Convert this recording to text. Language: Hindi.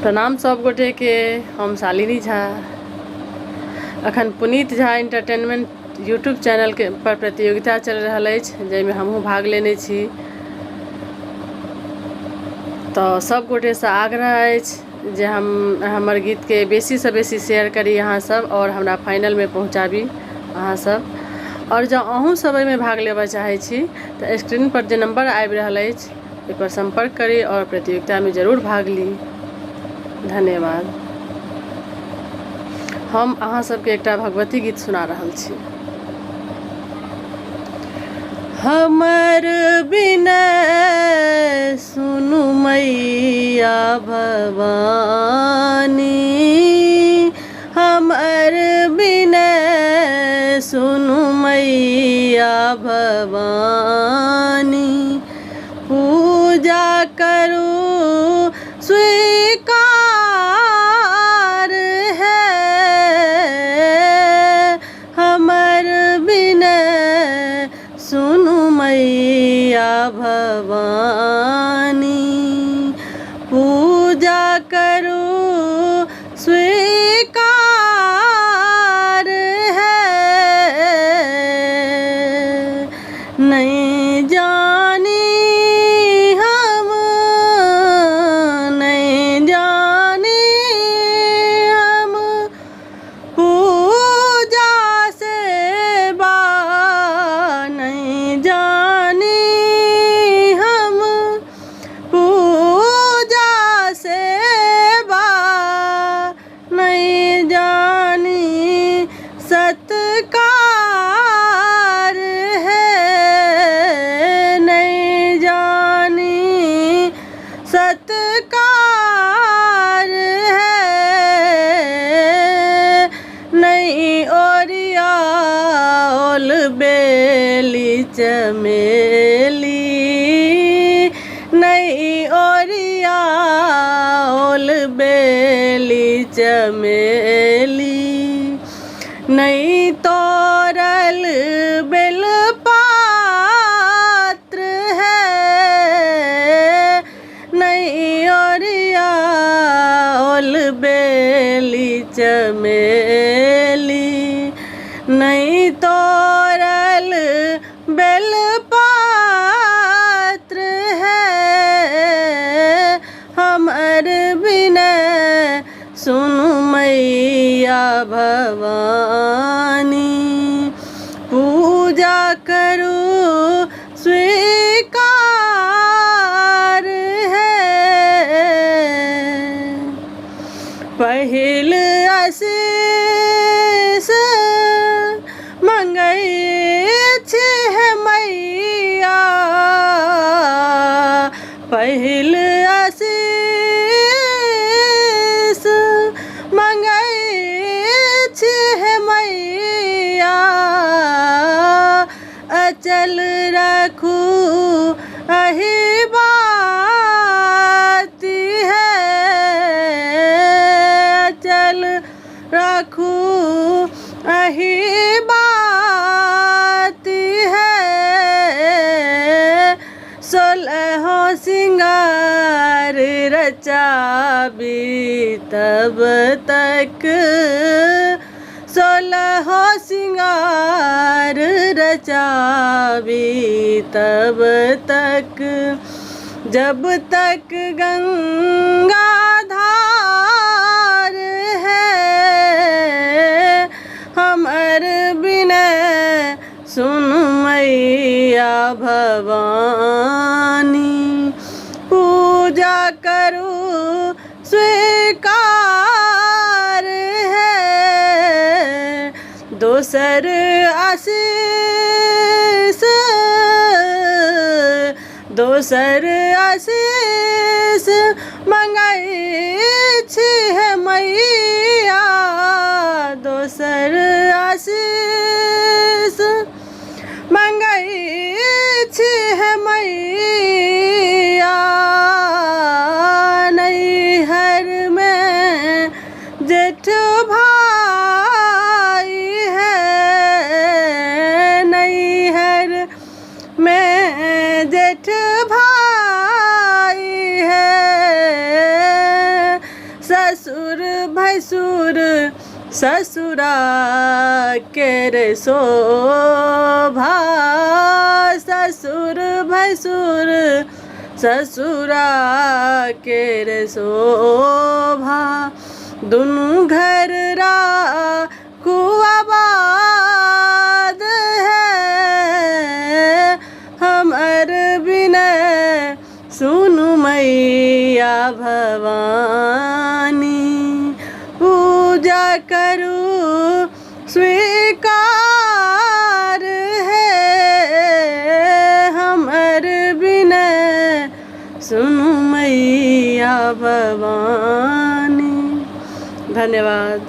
प्रणाम सब गोटे के। हम शालिनी झा। अखन Puneet Jha entertainment YouTube channel के पर प्रतियोगिता चल रहा है, जैमें हमहूँ भाग लेने छी। तो सब गोटे से आग्रह है जे हमर गीत के बेसी से बेसी शेयर करी अहाँ सब, और हमरा फाइनल में पहुँचाबी अहाँ सब। और जँ अहूँ सब में भाग लेबऽ चाहे छी तो स्क्रीन पर जो नंबर आबि रहल अछि ओहि पर संपर्क करी और प्रतियोगिता में जरूर भाग ली। धन्यवाद। हम अहाँ सबके एकटा भगवती गीत सुना रहल छी। हमर बिनय सुनु मैया भवानी, हमर बिनय सुनु मैया भवानी। पूजा करू स्वीकार है, हमर बिनय सुनु मैया भवानी। पूजा करू स्वीकार है, नहीं जानी सत्कार है, नहीं जानी सत्कार है। नहीं ओरियाल बेली चमेली, नहीं ओरियाल बेली चमेली। नहीं तोरल बेलपात्र है, नहीं ओरियाल बेली चमेली। नहीं तोरल बेलपात्र है, हमर बिनय सुनु मैया भवानी। पूजा करू स्वीकार है, पहिल आशीष मंगै छी मैया, पहिल आशीष मंगै छी मैया। अचल रखू अहि बाती है, अचल रखू अहि बाती है। 16 सिंगार रचाबी तब तक, 16 सिंगार रचाबी तब तक, जब तक गंगा धार है, हमर बिनय सुनु मैया भवानी। पूजा करू स्वीकार है, दोसर आशीष, दोसर आशीष मंगै छी मैया। दोसर आशीष मंगै छी मैया। नैहर में जेठ भाई है, नैहर में जेठ भाई है। ससुर भैसुर ससुरा के रे शोभा, ससुर भैसुर ससुरा के रे शोभा, दुनु घर खुआबाद है, हमर बिनय सुनु मैया भवानी, पूजा करू स्वीकार है, हमर बिनय सुनु मैया भवानी। धन्यवाद।